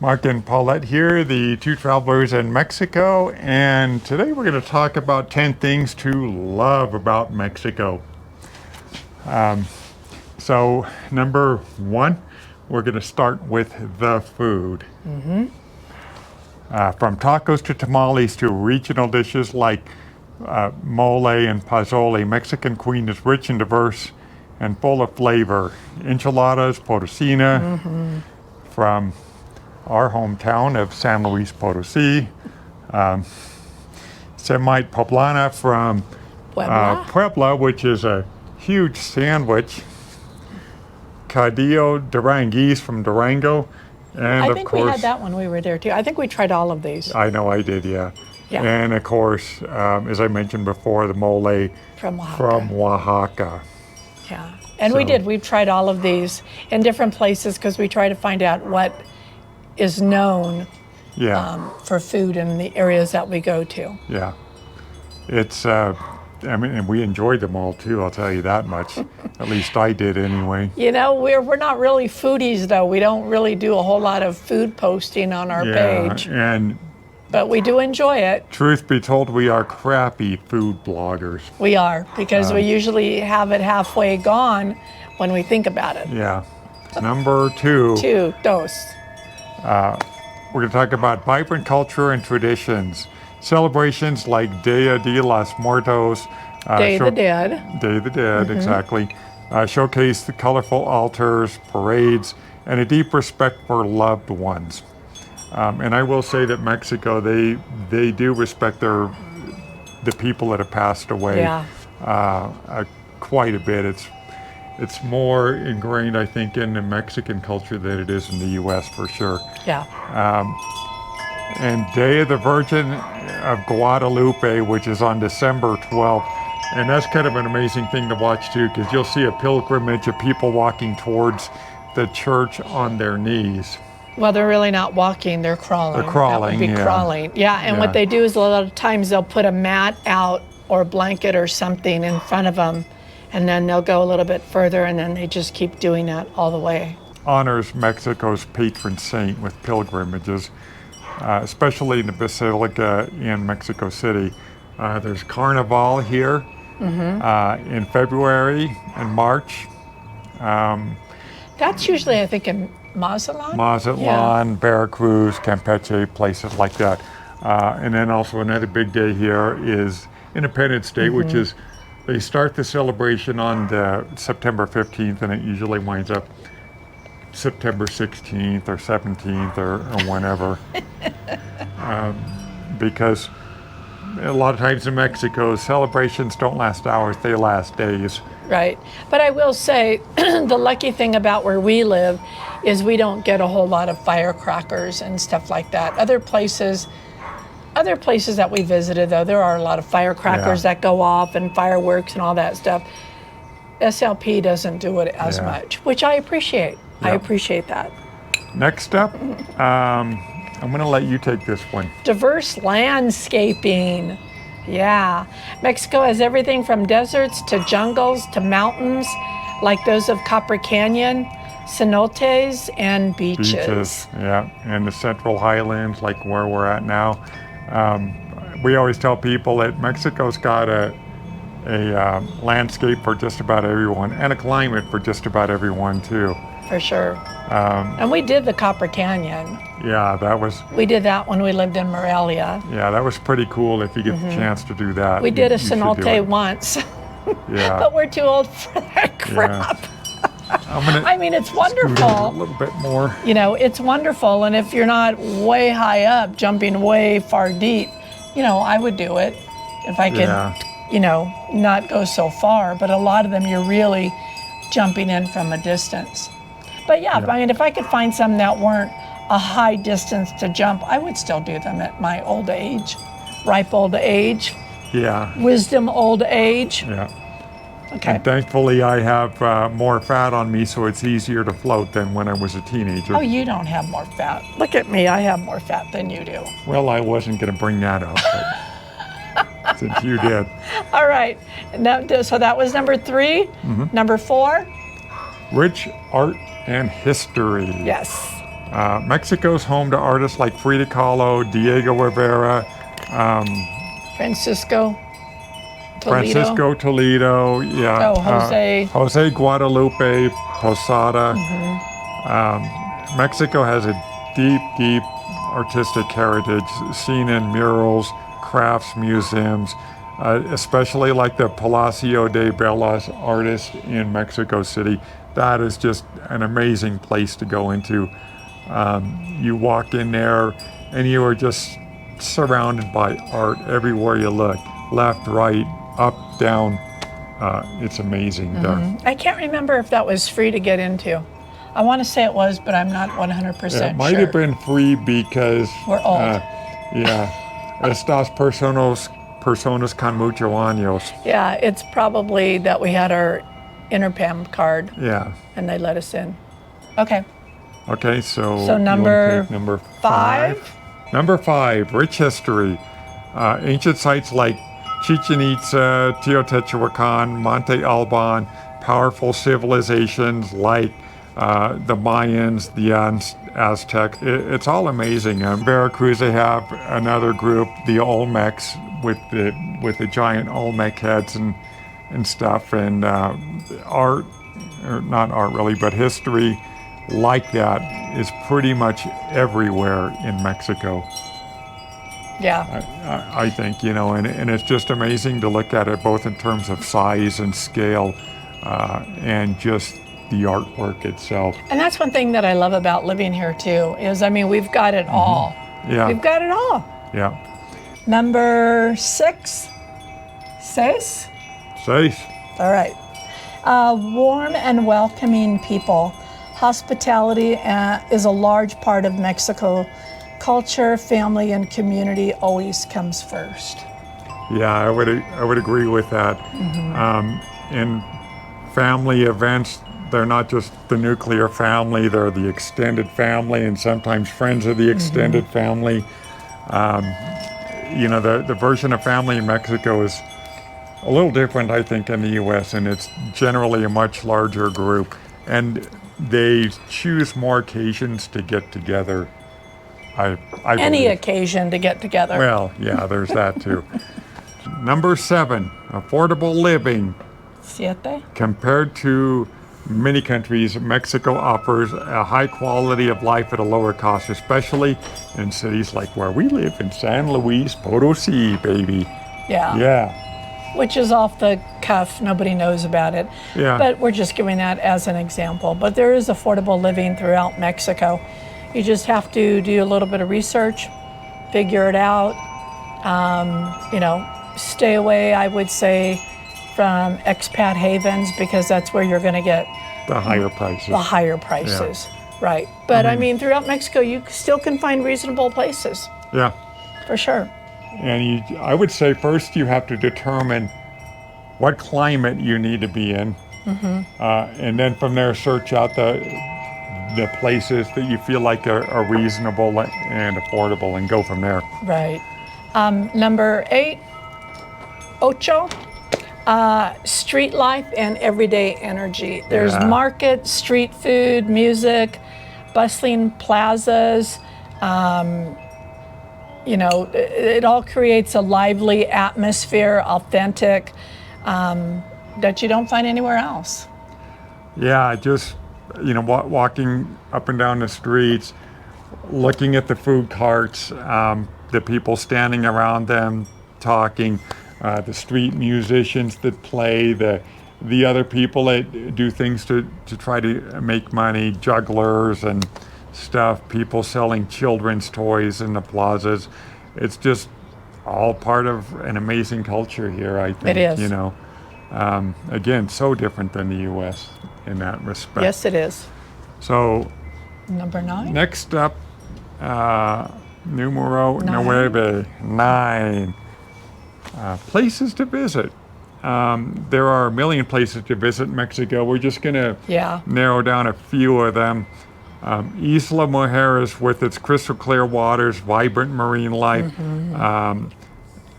Marc and Paulette here, the two travelers in Mexico, and today we're going to talk about 10 things to love about Mexico. So number one, we're going to start with the food. From tacos to tamales to regional dishes like mole and pozole, Mexican cuisine is rich and diverse and full of flavor. Enchiladas, potosina, from our hometown of San Luis Potosí. Semite poblana from Puebla, which is a huge sandwich. Cadillo Duranguese from Durango. And I of think course, we had that when we were there too. I think we tried all of these. I know I did, yeah. Yeah. And of course, as I mentioned before, the mole From Oaxaca. from Oaxaca. Yeah. And So- we did. We've tried all of these in different places because we try to find out what is known Yeah, for food in the areas that we go to. yeah. It's, and we enjoyed them all too, I'll tell you that much. At least I did anyway. You know, we're not really foodies though. We don't really do a whole lot of food posting on our page, And but we do enjoy it. truth be told, we are crappy food bloggers. We are, because we usually have it halfway gone when we think about it. Yeah. Number two, Dos. we're going to talk about vibrant culture and traditions. Celebrations like Dia de los Muertos. Day of the Dead. Day of the Dead, exactly. Showcase the colorful altars, parades, and a deep respect for loved ones. And I will say that Mexico, they do respect the people that have passed away quite a bit. It's more ingrained, I think, in the Mexican culture than it is in the U.S. for sure. Yeah. And Day of the Virgin of Guadalupe, which is on December 12th. And that's kind of an amazing thing to watch too, because you'll see a pilgrimage of people walking towards the church on their knees. Well, they're really not walking, they're crawling. They're crawling, That would be yeah. crawling. Yeah, and Yeah. what they do is a lot of times they'll put a mat out or a blanket or something in front of them, and then they'll go a little bit further, and then they just keep doing that all the way. Honors Mexico's patron saint with pilgrimages, especially in the Basilica in Mexico City. There's Carnival here in February and March. That's usually, I think, in Mazatlan? Mazatlan, Veracruz, Campeche, places like that. And then also another big day here is Independence Day, which is, they start the celebration on the September 15th, and it usually winds up September 16th or 17th or whenever. Because a lot of times in Mexico, celebrations don't last hours, they last days. Right. But I will say, the lucky thing about where we live is we don't get a whole lot of firecrackers and stuff like that. Other places that we visited, though, there are a lot of firecrackers that go off and fireworks and all that stuff. SLP doesn't do it as much, which I appreciate. I appreciate that. Next up, I'm going to let you take this one. Diverse landscaping. Yeah. Mexico has everything from deserts to jungles to mountains, like those of Copper Canyon, cenotes, and beaches. Yeah, and the Central Highlands, like where we're at now. We always tell people that Mexico's got a landscape for just about everyone, and a climate for just about everyone too. For sure. And we did the Copper Canyon. Yeah, that was. We did that when we lived in Morelia. Yeah, that was pretty cool. If you get the chance to do that, We did a you should do cenote it. once, Yeah, but we're too old for that crap. I'm gonna I mean, it's scoot in a wonderful. little bit more. You know, it's wonderful. And if you're not way high up, jumping way far deep, you know, I would do it if I could, you know, not go so far. But a lot of them, you're really jumping in from a distance. But yeah, I mean, if I could find some that weren't a high distance to jump, I would still do them at my old age, ripe old age, Yeah, wisdom old age. yeah. Okay. And thankfully, I have more fat on me, so it's easier to float than when I was a teenager. Oh, you don't have more fat. Look at me, I have more fat than you do. Well, I wasn't going to bring that up, but since you did. All right, now, so that was number 3. Number 4? Rich art and history. Yes. Mexico's home to artists like Frida Kahlo, Diego Rivera, Francisco Toledo. Francisco Toledo, yeah. Oh, Jose. Jose Guadalupe Posada. Mexico has a deep, deep artistic heritage seen in murals, crafts, museums, especially like the Palacio de Bellas Artes in Mexico City. That is just an amazing place to go into. You walk in there and you are just surrounded by art everywhere you look, left, right, up, down. It's amazing there. I can't remember if that was free to get into. I want to say it was, but I'm not 100% sure. It might have been free because we're old. Estas personas con mucho años. Yeah, it's probably that we had our Interpam card. Yeah. And they let us in. Okay. Okay, so number number 5. Number 5, rich history. Ancient sites like Chichen Itza, Teotihuacan, Monte Alban, powerful civilizations like the Mayans, the Aztecs. It's all amazing. Veracruz, they have another group, the Olmecs, with the giant Olmec heads and stuff, and art, or not art really, but history like that is pretty much everywhere in Mexico. Yeah. I think, and it's just amazing to look at it both in terms of size and scale and just the artwork itself. And that's one thing that I love about living here too, is, we've got it all. Yeah. We've got it all. Yeah. Number 6. 6? 6. All right. Warm and welcoming people. Hospitality is a large part of Mexico. Culture, family, and community always comes first. Yeah, I would agree with that. In family events, they're not just the nuclear family, they're the extended family and sometimes friends of the extended family. The version of family in Mexico is a little different, I think, in the U.S., and it's generally a much larger group. And they choose more occasions to get together. I Any believe. occasion to get together. Well, yeah, there's that too. Number 7, affordable living. 7. Compared to many countries, Mexico offers a high quality of life at a lower cost, especially in cities like where we live in San Luis Potosí, baby. Yeah. Yeah. Which is off the cuff. Nobody knows about it. Yeah. But we're just giving that as an example. But there is affordable living throughout Mexico. You just have to do a little bit of research, figure it out. Stay away, I would say, from expat havens, because that's where you're going to get the higher prices. The higher prices, right. But throughout Mexico, you still can find reasonable places. Yeah. For sure. And I would say first you have to determine what climate you need to be in. And then from there search out the places that you feel like are reasonable and affordable and go from there. Right. Number 8, 8, street life and everyday energy. There's markets, street food, music, bustling plazas. It all creates a lively atmosphere, authentic, that you don't find anywhere else. Yeah, just, walking up and down the streets, looking at the food carts, the people standing around them, talking, the street musicians that play, the other people that do things to try to make money, jugglers and stuff, people selling children's toys in the plazas. It's just all part of an amazing culture here, I think. It is. Again, so different than the U.S. in that respect. Yes, it is. So, number 9. Next up, numero 9. Places to visit. There are a million places to visit in Mexico. We're just going to narrow down a few of them. Isla Mujeres, with its crystal clear waters, vibrant marine life,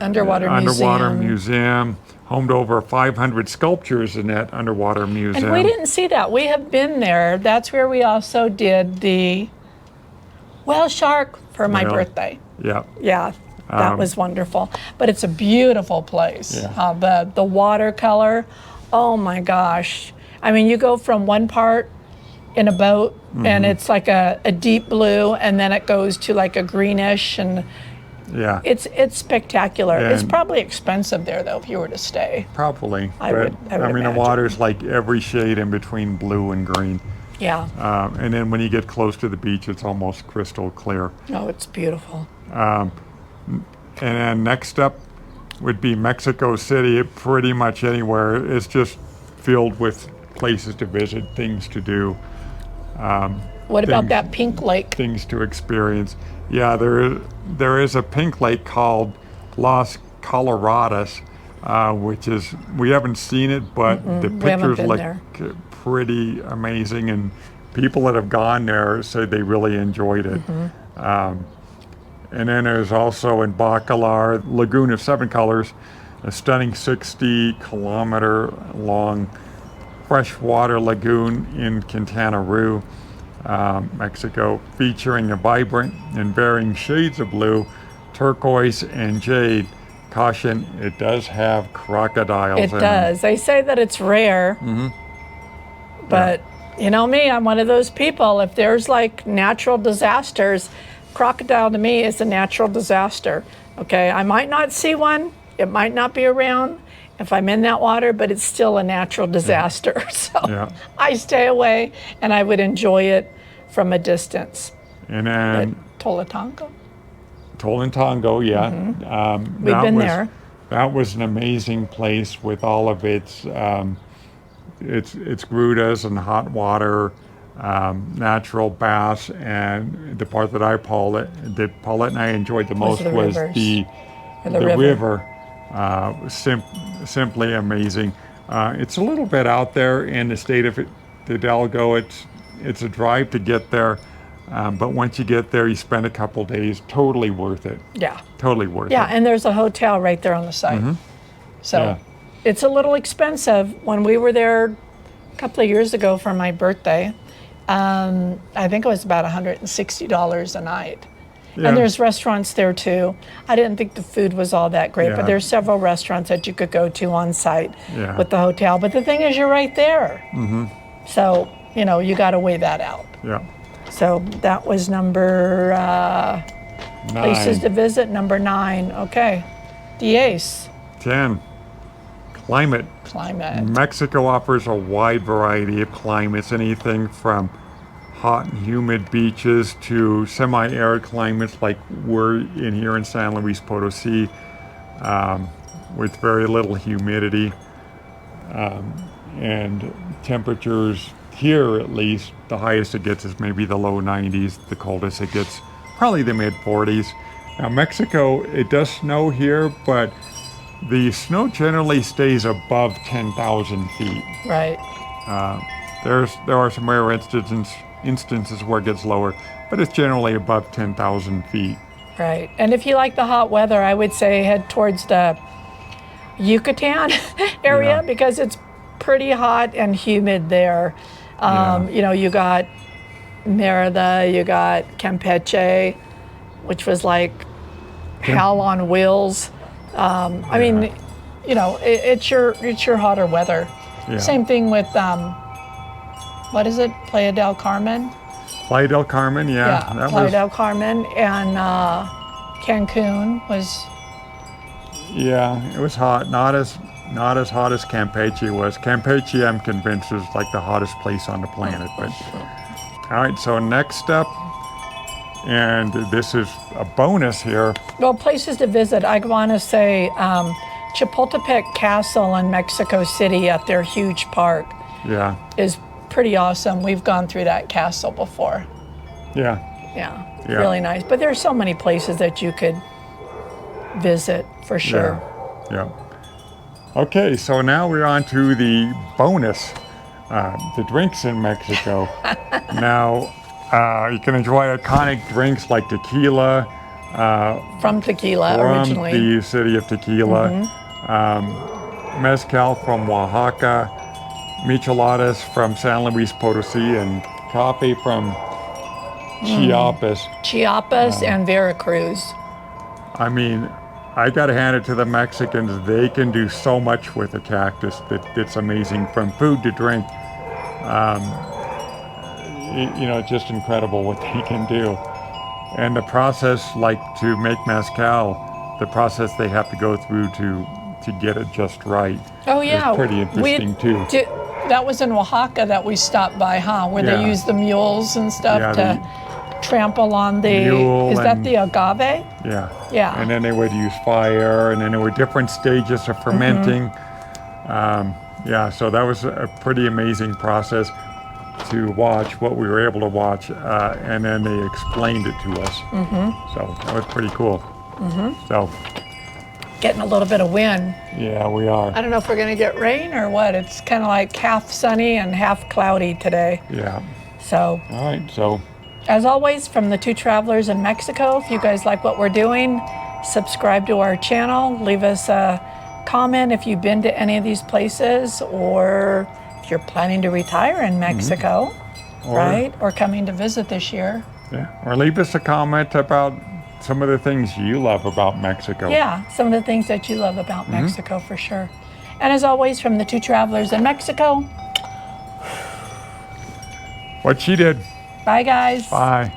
underwater museum, home to over 500 sculptures in that underwater museum. And we didn't see that. We have been there. That's where we also did the whale shark for my Really? birthday. Yeah. Yeah, that was wonderful. But it's a beautiful place. Yeah. The watercolor, oh my gosh. I mean, you go from one part in a boat and it's like a deep blue, and then it goes to like a greenish, and Yeah. it's spectacular. It's And- probably expensive there though if you were to stay. Probably. I would I mean, the imagine. water's like every shade in between blue and green. Yeah. And then when you get close to the beach, it's almost crystal clear. Oh, it's beautiful. And then next up would be Mexico City. Pretty much anywhere. It's just filled with places to visit, things to do, What about things- that pink lake? things to experience. Yeah, there is a pink lake called Los Colorados, which is, we haven't seen it, but the haven't pictures been look there. pretty amazing, and people that have gone there say they really enjoyed it. And then there's also in Bacalar, Lagoon of Seven Colors, a stunning 60-kilometer long freshwater lagoon in Quintana Roo, Mexico, featuring a vibrant and varying shades of blue, turquoise, and jade. Caution, it does have crocodiles It in does. They say that it's rare, but you know me, I'm one of those people. If there's like natural disasters, crocodile to me is a natural disaster. Okay, I might not see one, it might not be around if I'm in that water, but it's still a natural disaster. So Yeah. I stay away, and I would enjoy it from a distance. And But then Tolatongo, Tolantongo, yeah. we've that been was- there. That was an amazing place with all of its grutas and hot water, natural baths, and the part that Paulette and I enjoyed the most the was rivers. the Or the river. Simply amazing. It's a little bit out there in the state of Hidalgo. It's a drive to get there, but once you get there, you spend a couple days. Totally worth it. Yeah. Totally worth Yeah, it. and there's a hotel right there on the site. So Yeah. it's a little expensive. When we were there a couple of years ago for my birthday, I think it was about $160 a night. Yeah. And there's restaurants there too. I didn't think the food was all that great, Yeah. but there's several restaurants that you could go to on site Yeah. with the hotel. But the thing is, you're right there. So, you got to weigh that out. Yeah. So that was number places to 9, visit. Number 9. Okay. Diez. 10. Climate. Climate. Mexico offers a wide variety of climates, anything from hot and humid beaches to semi-arid climates like we're in here in San Luis Potosi, with very little humidity, and temperatures here, at least, the highest it gets is maybe the low 90s. The coldest it gets, probably the mid 40s. Now Mexico, it does snow here, but the snow generally stays above 10,000 feet. Right. There are some rare instances where it gets lower, but it's generally above 10,000 feet. Right. And if you like the hot weather, I would say head towards the Yucatan area Yeah. because it's pretty hot and humid there. You got Merida, you got Campeche, which was like hell on wheels. I mean, it's your hotter weather. Yeah. Same thing with what is it? Playa del Carmen. Playa del Carmen, yeah, that Playa was, del Carmen, and Cancun was. yeah, it was hot. Not as hot as Campeche was. Campeche, I'm convinced, is like the hottest place on the planet. But all right, so next up, and this is a bonus here. Well, places to visit. I want to say Chapultepec Castle in Mexico City at their huge park Yeah, is pretty awesome. We've gone through that castle before. yeah, Yeah, Yeah. really nice. But there's so many places that you could visit for sure. yeah. Okay, so now we're on to the bonus, the drinks in Mexico. Now, you can enjoy iconic drinks like tequila, From Tequila from originally. the city of Tequila, mezcal from Oaxaca, micheladas from San Luis Potosi, and coffee from Chiapas. and Veracruz. I mean, I got to hand it to the Mexicans. They can do so much with a cactus that's amazing, from food to drink. It's just incredible what they can do. And the process, like to make mezcal, the process they have to go through to get it just right. Oh yeah, is pretty interesting too. That was in Oaxaca that we stopped by, huh? Where they use the mules and stuff to trample on the. Is that the agave? Yeah. Yeah. And then they would use fire, and then there were different stages of fermenting. So that was a pretty amazing process to watch, what we were able to watch, and then they explained it to us. So that was pretty cool. So getting a little bit of wind. Yeah, we are. I don't know if we're going to get rain or what. It's kind of like half sunny and half cloudy today. Yeah. So. All right. So. As always, from the two travelers in Mexico, if you guys like what we're doing, subscribe to our channel. Leave us a comment if you've been to any of these places, or if you're planning to retire in Mexico, right? Or coming to visit this year. Yeah. Or leave us a comment about some of the things you love about Mexico. Yeah, some of the things that you love about Mexico, for sure. And as always, from the two travelers in Mexico. What she did. Bye, guys. Bye.